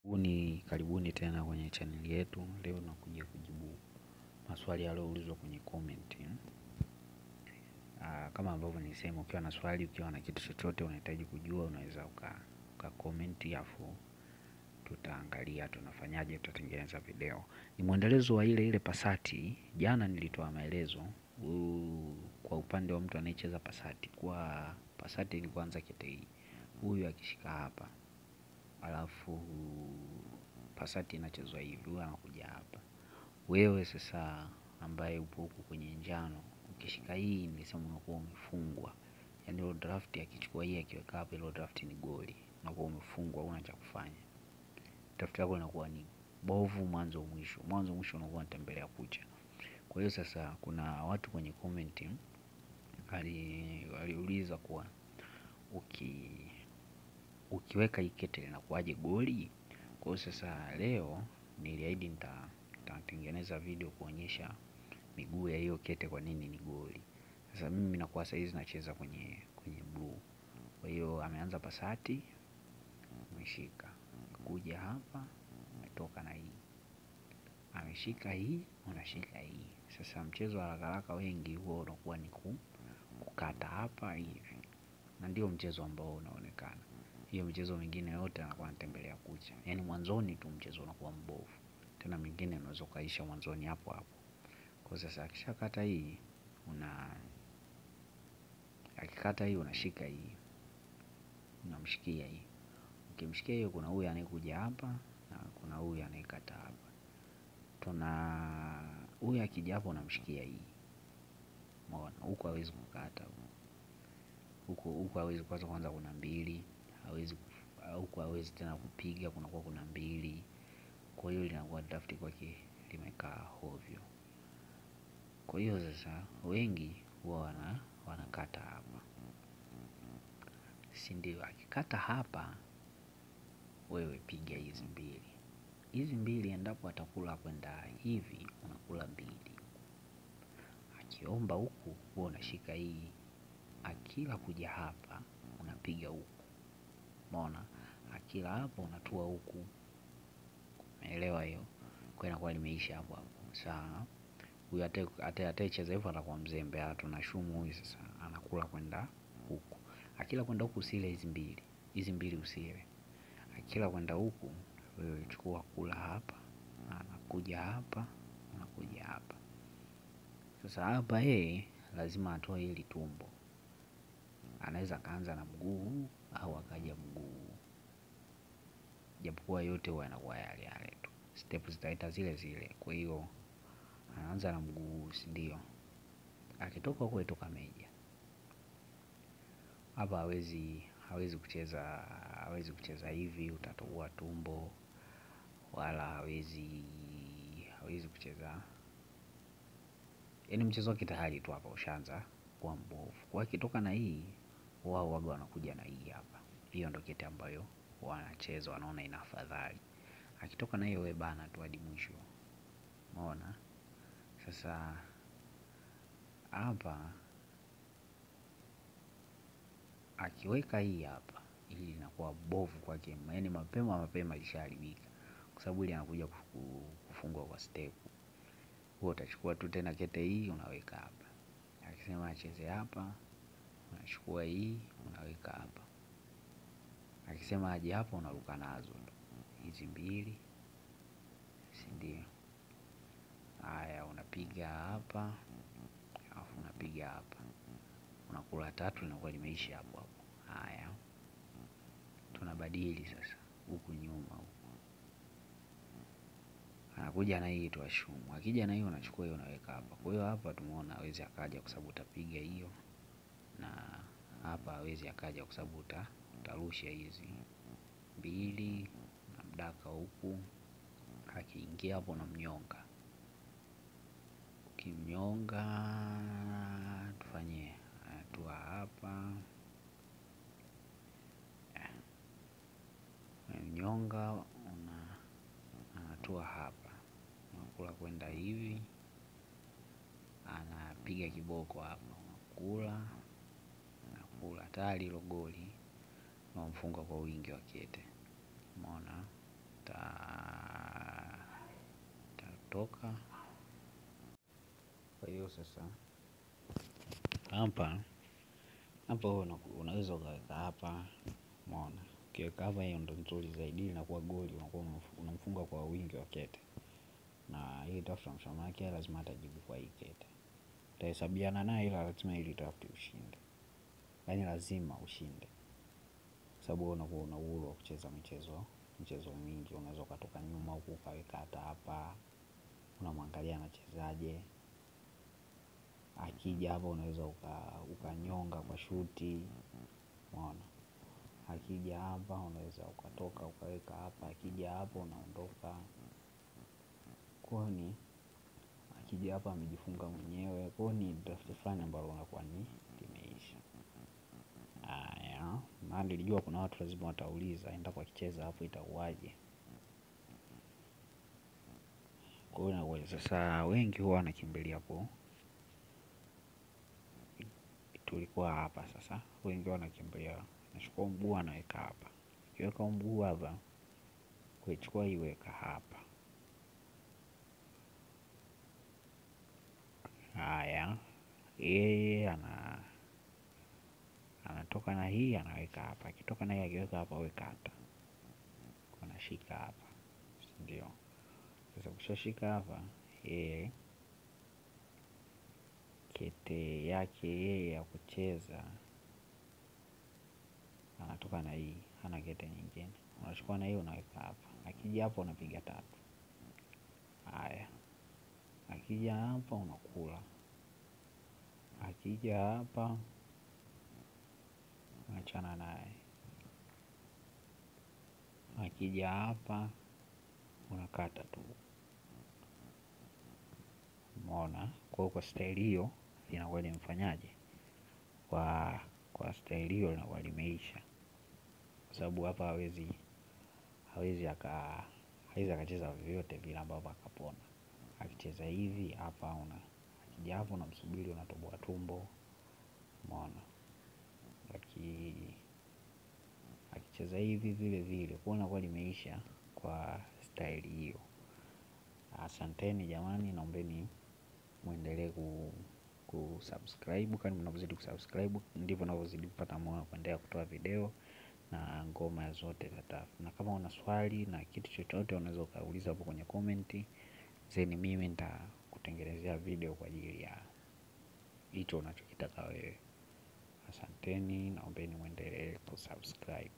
Karibuni tena kwenye channel yetu. Leo nakuja kujibu maswali yaliyoulizwa kwenye comment. Kama ambavyo nilisema, ukiwa na swali, ukiwa na kitu chochote unahitaji kujua, unaweza uka comment hapo. Tutaangalia tunafanyaje, tutatengeneza video. Ni mwendelezo wa ile Passat. Jana nilitoa maelezo kwa upande wa mtu anayecheza Passat. Kwa Passat ni kwanza kete hii. Huyu akishika hapa, alafu Passat inachezwa hivi, huyu anakuja hapa. Wewe sasa ambaye upo huku kwenye njano, ukishika hii nilisema unakuwa umefungwa. Yaani ile draft akichukua hii akiweka hapa, ile draft ni goli. Unakuwa umefungwa, huna cha kufanya. Draft yako inakuwa ni bovu mwanzo mwisho. Mwanzo mwisho unakuwa unatembelea kucha. Kwa hiyo sasa kuna watu kwenye comment aliuliza kuwa ukiweka hii kete inakuwaje goli? Kwa hiyo sasa leo niliahidi nitatengeneza video kuonyesha miguu ya hiyo kete kwa nini ni goli. Sasa mimi nakuwa saizi nacheza kwenye blue. Kwa hiyo ameanza Passat, ameshika. Kuja hapa, ametoka na hii. Ameshika hii, unashika hii. Sasa mchezo wa haraka wengi huo unakuwa ni kukata hapa hivi. Na ndio mchezo ambao unaonekana. Hiyo mchezo mingine yote anakuwa anatembelea kucha. Yaani mwanzoni tu mchezo unakuwa mbovu. Tena mingine unaweza kaisha mwanzoni hapo hapo. Kwa sasa akishakata hii, akikata hii unashika hii. Unamshikia hii. Ukimshikia hiyo kuna huyu anayekuja hapa na kuna huyu anayekata hapa. Huyu akija hapo unamshikia hii. Umeona? Huko hawezi kukata. Huko hawezi kwanza kuna mbili. Huko hawezi tena kupiga kuna mbili. Kwa hiyo linakuwa draft kwake limekaa hovyo. Kwa hiyo sasa wengi huwa wanakata hapa. Si ndio? Akikata hapa, wewe piga hizi mbili. Hizi mbili endapo atakula kwenda hivi, unakula mbili. Akiomba huku, wewe unashika hii. Akila kuja hapa, unapiga huku. Umeona? Akila hapa unatua huku. Umeelewa hiyo? Kwa inakuwa limeisha hapo hapo. Sawa. Huyu atacheza hivyo atakuwa mzembe. Tunashumu huyu sasa anakula kwenda huku. Akila kwenda huku usile hizi mbili. Hizi mbili usile. Akila kwenda huku wewe chukua kula hapa, anakuja hapa, anakuja hapa. Sasa hapa lazima atoe hili tumbo. Anaweza kaanza na mguu au akaja mguu. Japokuwa yote huwa yanakuwa yale tu. Step zitaita zile zile. Kwa hiyo anaanza na mguu, si ndio? Akitoka huko itoka meja. Hapa hawezi kucheza hivi, utatoa tumbo. Wala hawezi kucheza. Yaani mchezo wake tayari tu hapa ushaanza kuwa mbovu. Kwa akitoka na hii, wao waga wanakuja na hii hapa. Hiyo ndio kete ambayo wanacheza, wanaona ina afadhali. Akitoka na hiyo wewe bana tu hadi mwisho. Umeona? Sasa hapa akiweka hii hapa, ili inakuwa bovu kwake. Yaani mapema ishaharibika. Kwa sababu ile anakuja kufungwa kwa step. Wewe utachukua tu tena kete hii unaweka hapa. Akisema acheze hapa, unachukua hii unaweka hapa. Akisema aje hapa unaruka nazo hizi mbili, si ndio? Haya, unapiga hapa, alafu unapiga hapa. Unakula tatu linakuwa limeisha hapo hapo. Haya. Tunabadili sasa huku nyuma huku. Anakuja na hii tuashumu. Akija na hiyo unachukua hiyo unaweka hapa. Kwa hiyo hapa tumeona hawezi akaja kwa sababu utapiga hiyo. Na hapa hawezi akaja kwa sababu utarusha hizi mbili na mdaka huku. Akiingia hapo na mnyonga. Ukimnyonga tufanye hatua hapa. Mnyonga anatua hapa. Unakula kwenda hivi. Anapiga kiboko hapa. Unakula tayari hilo goli. Unamfunga kwa wingi wa kete. Umeona? kutoka. Kwa hiyo sasa hapa unaweza ukaweka hapa, umeona. Ukiweka hapa hiyo ndo nzuri zaidi, inakuwa goli, unakuwa unamfunga kwa wingi wa kete. Na hii draft mshama yake lazima atajibu kwa hii kete. Utahesabiana naye, ila lazima ili draft ushinde. Yaani lazima ushinde. Sababu unakuwa una uhuru wa kucheza michezo mingi. Unaweza ukatoka nyuma huku ukaweka hata hapa, unamwangalia anachezaje. Akija hapa unaweza ukanyonga kwa shuti, umeona. Akija hapa unaweza ukatoka ukaweka hapa, akija hapa unaondoka. Kwani akija hapa amejifunga mwenyewe. Kwani draft fulani ambalo unakuwa ni limeisha. Na nilijua kuna watu lazima watauliza endapo akicheza hapo itakuwaje. Kwa hiyo sasa wengi huwa wanakimbilia hapo. Tulikuwa hapa sasa, wengi wanakimbilia nachukua mguu anaweka hapa. Ukiweka mguu hapa, kuichukua iweka hapa. Haya, yeye anatoka na hii anaweka hapa. Akitoka na hii akiweka hapa weka hata. Anashika hapa. Ndio. Sasa ukishashika hapa, yeye kete yake yeye ya kucheza anatoka na hii, hana kete nyingine. Unachukua na hii unaweka hapa. Akija hapa unapiga 3. Haya. Akija hapa unakula. Akija hapa unachana naye. Akija hapa unakata tu. Umeona? Kwa staili hiyo inakuwa limfanyaje? Kwa staili hiyo inakuwa limeisha. Kwa sababu hapa hawezi akacheza vyovyote vile ambavyo akapona. Akicheza hivi hapa akija hapa unamsubiri unatoboa tumbo. Umeona? Akicheza hivi vile vile kuona kwa limeisha kwa staili hiyo. Asanteni jamani, naombeni muendelee kusubscribe. Kama mnavyozidi kusubscribe ndivyo ninavyozidi kupata moyo kuendelea kutoa video na ngoma zote za tafu. Na kama una swali na kitu chochote unaweza ukauliza hapo kwenye comment, then mimi nitakutengenezea video kwa ajili ya hicho unachokitaka wewe. Asanteni, naombeni muendelee kusubscribe.